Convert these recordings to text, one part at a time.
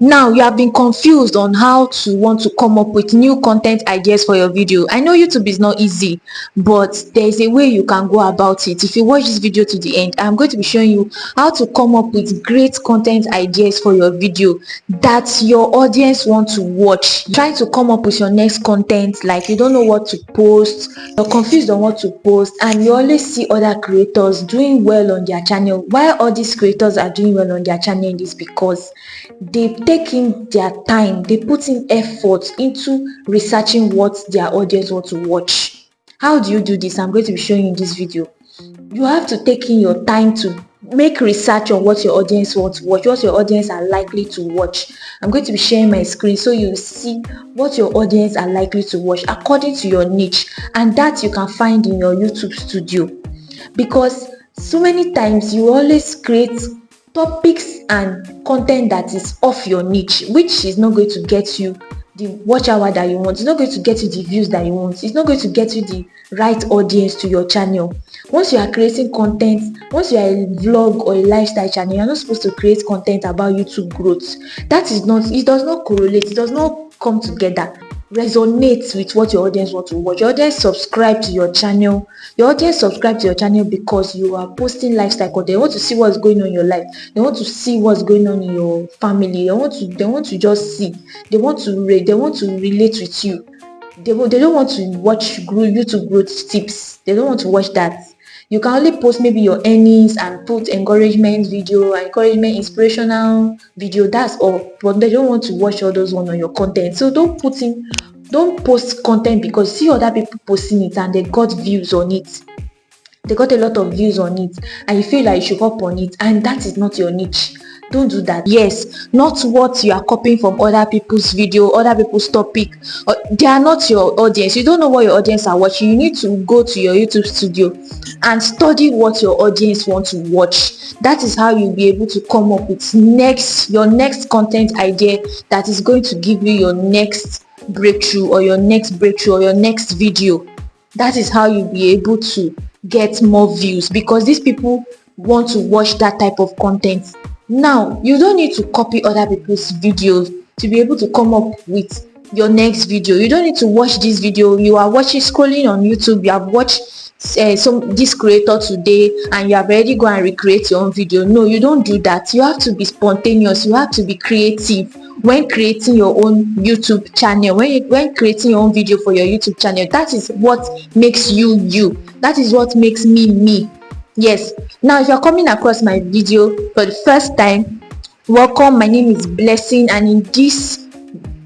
Now you have been confused on how to want to come up with new content ideas for your video. I know YouTube is not easy, but there is a way you can go about it. If you watch this video to the end, I'm going to be showing you how to come up with great content ideas for your video that your audience want to watch. You're trying to come up with your next content, like you don't know what to post, you're confused on what to post, and you always see other creators doing well on their channel. Why all these creators are doing well on their channel is because they've taken their time, they put in effort into researching what their audience want to watch. How do you do this? I'm going to be showing you in this video. You have to take in your time to make research on what your audience wants to watch, what your audience are likely to watch. I'm going to be sharing my screen so you see what your audience are likely to watch according to your niche, and that you can find in your YouTube studio. Because so many times you always create topics and content that is off your niche, which is not going to get you the watch hour that you want. It's not going to get you the views that you want. It's not going to get you the right audience to your channel. Once you are creating content, once you are a vlog or a lifestyle channel, you're not supposed to create content about YouTube growth. That is not, it does not correlate, it does not come together, resonate with what your audience want to watch. Your audience subscribe to your channel. Your audience subscribe to your channel because you are posting lifestyle content. They want to see what's going on in your life. They want to see what's going on in your family. They want to just see. They want to relate with you. They don't want to watch YouTube growth tips. They don't want to watch that. You can only post maybe your earnings and put encouragement video, encouragement inspirational video, that's all. But they don't want to watch all those ones on your content. So don't post content because see other people posting it and they got views on it. They got a lot of views on it and you feel like you should hop on it, and that is not your niche. Don't do that. Yes, not what you are copying from other people's video, other people's topic. They are not your audience. You don't know what your audience are watching. You need to go to your YouTube studio and study what your audience want to watch. That is how you'll be able to come up with your next content idea that is going to give you your next breakthrough or your next video. That is how you'll be able to get more views, because these people want to watch that type of content. Now, you don't need to copy other people's videos to be able to come up with your next video. You don't need to watch this video. You are scrolling on YouTube, you have watched this creator today and you have already go and recreate your own video. No, you don't do that. You have to be spontaneous. You have to be creative when creating your own YouTube channel, when creating your own video for your YouTube channel. That is what makes you you. That is what makes me. Yes. Now, if you're coming across my video for the first time, welcome. My name is Blessing, and in this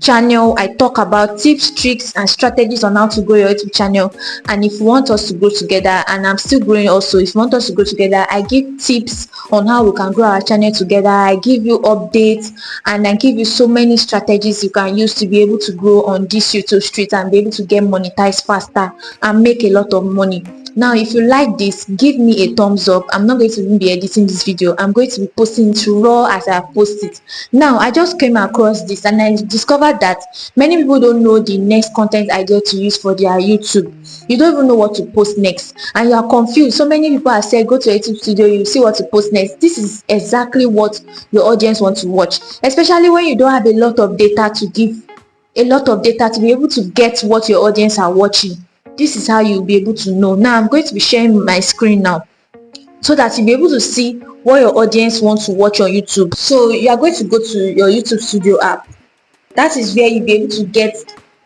channel I talk about tips, tricks and strategies on how to grow your YouTube channel. And if you want us to grow together, and I'm still growing also, if you want us to grow together, I give tips on how we can grow our channel together. I give you updates and I give you so many strategies you can use to be able to grow on this YouTube street and be able to get monetized faster and make a lot of money. Now, if you like this, give me a thumbs up. I'm not going to even be editing this video. I'm going to be posting it raw as I post it. Now, I just came across this and I discovered that many people don't know the next content idea to use for their YouTube. You don't even know what to post next and you are confused. So many people have said, go to a YouTube studio, you see what to post next. This is exactly what your audience wants to watch, especially when you don't have a lot of data to give, a lot of data to be able to get what your audience are watching. This is how you'll be able to know. Now, I'm going to be sharing my screen now so that you'll be able to see what your audience wants to watch on YouTube. So you are going to go to your YouTube Studio app. That is where you'll be able to get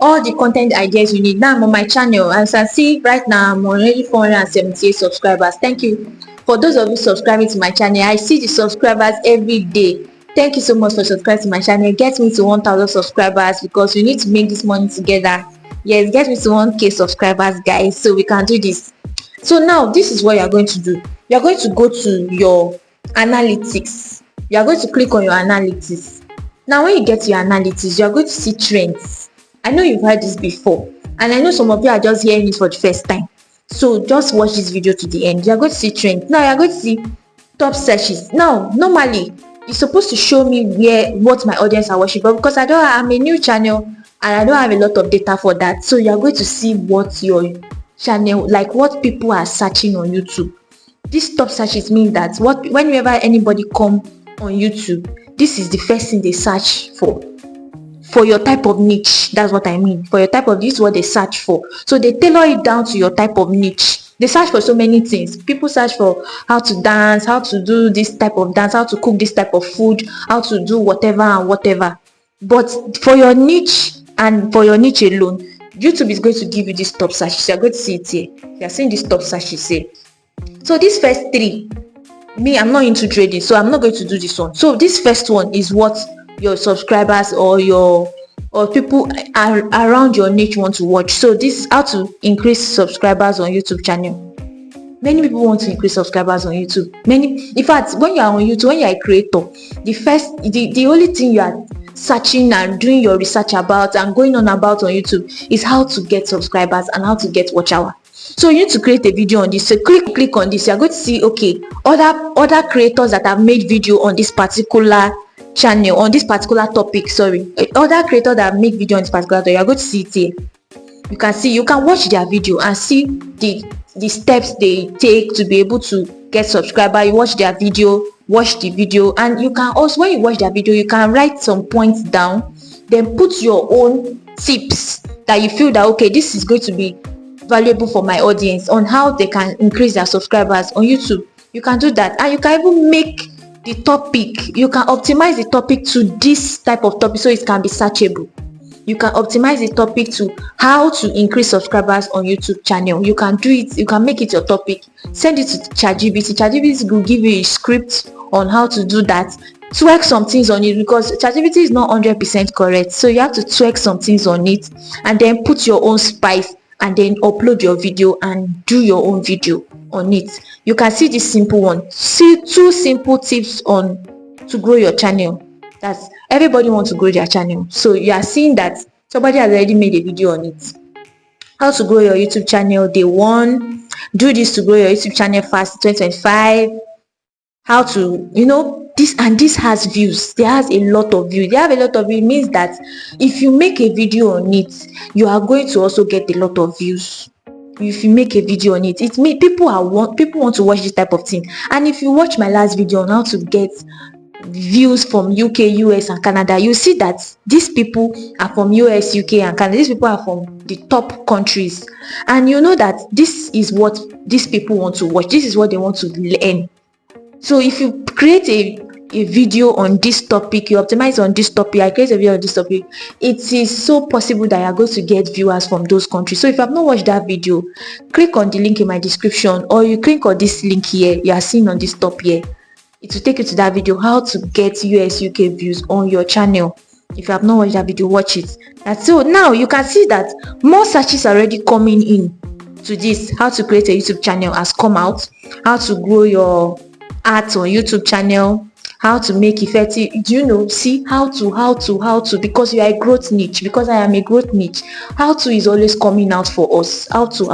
all the content ideas you need. Now I'm on my channel. As I see right now, I'm already 478 subscribers. Thank you for those of you subscribing to my channel. I see the subscribers every day. Thank you so much for subscribing to my channel. Get me to 1,000 subscribers because we need to make this money together. Yes, get me to 1K subscribers, guys, so we can do this. So now this is what you are going to do. You are going to go to your analytics. You are going to click on your analytics. Now when you get to your analytics, you are going to see trends. I know you've heard this before and I know some of you are just hearing it for the first time, so just watch this video to the end. You are going to see trends. Now you are going to see top searches. Now normally it's supposed to show me what my audience are watching, but because I'm a new channel and I don't have a lot of data for that, so you are going to see what your channel, like what people are searching on YouTube. These top searches mean that whenever anybody come on YouTube, this is the first thing they search for your type of niche. That's what I mean. For your type of, this is what they search for. So they tailor it down to your type of niche. They search for so many things. People search for how to dance, how to do this type of dance, how to cook this type of food, how to do whatever and whatever. But for your niche and for your niche alone, YouTube is going to give you these top searches. You're going to see it here. You're seeing these top searches here. So these first three, me, I'm not into trading, so I'm not going to do this one. So this first one is what your subscribers or people around your niche want to watch. So this is how to increase subscribers on YouTube channel. Many people want to increase subscribers on YouTube. In fact, when you are on YouTube, when you are a creator, the only thing you are searching and doing your research about and going on about on YouTube is how to get subscribers and how to get watch hour. So you need to create a video on this. So click on this. You're going to see, okay, other creators that have made video on this particular channel, on this particular topic. Other creators that make video on this particular topic. You're going to see it here. You can watch their video and see the steps they take to be able to get subscriber. You watch their video, and you can also, when you watch their video, you can write some points down, then put your own tips that you feel that, okay, this is going to be valuable for my audience on how they can increase their subscribers on YouTube. You can do that, and you can even make the topic, you can optimize the topic to this type of topic so it can be searchable. You can optimize the topic to how to increase subscribers on YouTube channel. You can do it, you can make it your topic, send it to ChatGPT. ChatGPT will give you a script on how to do that. Tweak some things on it, because ChatGPT is not 100% correct, so you have to tweak some things on it and then put your own spice and then upload your video and do your own video on it. You can see this simple one. See 2 simple tips to grow your channel. That's everybody wants to grow their channel. So you are seeing that somebody has already made a video on it. How to grow your YouTube channel day 1. Do this to grow your YouTube channel fast 2025. How to, this has views. There has a lot of views. They have a lot of views. It means that if you make a video on it, you are going to also get a lot of views. If you make a video on it, means people want to watch this type of thing. And if you watch my last video on how to get views from UK, US and Canada, you see that these people are from US, UK and Canada. These people are from the top countries, and you know that this is what these people want to watch. This is what they want to learn. So if you create a video on this topic, you optimize on this topic, I create a video on this topic, it is so possible that you are going to get viewers from those countries. So if you have not watched that video, click on the link in my description, or you click on this link here you are seeing on this top here. It will take you to that video, how to get US, UK views on your channel. If you have not watched that video, watch it. And so now you can see that more searches are already coming in to this. How to create a YouTube channel has come out. How to grow your ads on YouTube channel. How to make effective, see how to, because you are a growth niche, because I am a growth niche. How to is always coming out for us. How to.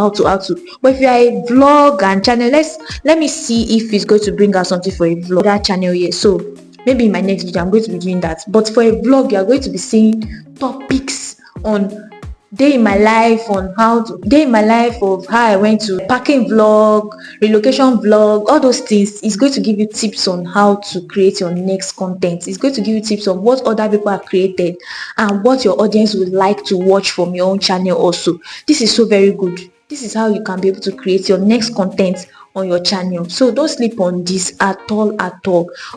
But if you are a vlog and channel, let me see if it's going to bring out something for a vlog, that channel here. So maybe in my next video I'm going to be doing that. But for a vlog, you are going to be seeing topics on day in my life, of how I went to packing vlog, relocation vlog, all those things. Is going to give you tips on how to create your next content. It's going to give you tips on what other people have created and what your audience would like to watch from your own channel also. This is so very good. This is how you can be able to create your next content on your channel. So don't sleep on this at all.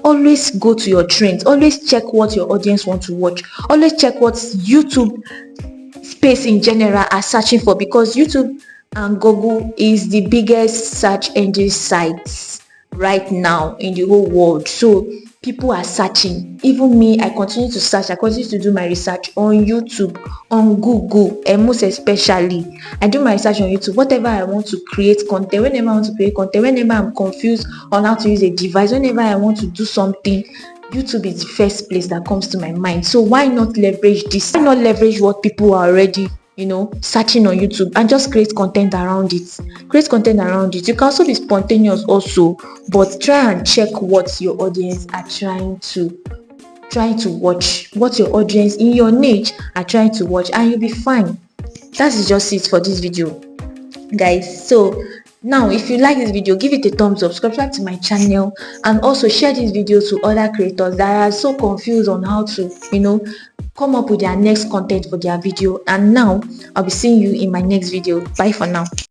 Always go to your trends. Always check what your audience wants to watch. Always check what YouTube space in general are searching for, because YouTube and Google is the biggest search engine sites right now in the whole world. So people are searching. Even me, I continue to search. I continue to do my research on YouTube, on Google, and most especially I do my research on YouTube. Whatever I want to create content, whenever I want to create content, whenever I'm confused on how to use a device, whenever I want to do something, YouTube is the first place that comes to my mind. So why not leverage this? Why not leverage what people are already searching on YouTube and just create content around it? You can also be spontaneous also, but try and check what your audience are trying to watch, what your audience in your niche are trying to watch, and you'll be fine. That is just it for this video, guys. So Now, if you like this video, give it a thumbs up, subscribe to my channel, and also share this video to other creators that are so confused on how to, come up with their next content for their video. And now, I'll be seeing you in my next video. Bye for now.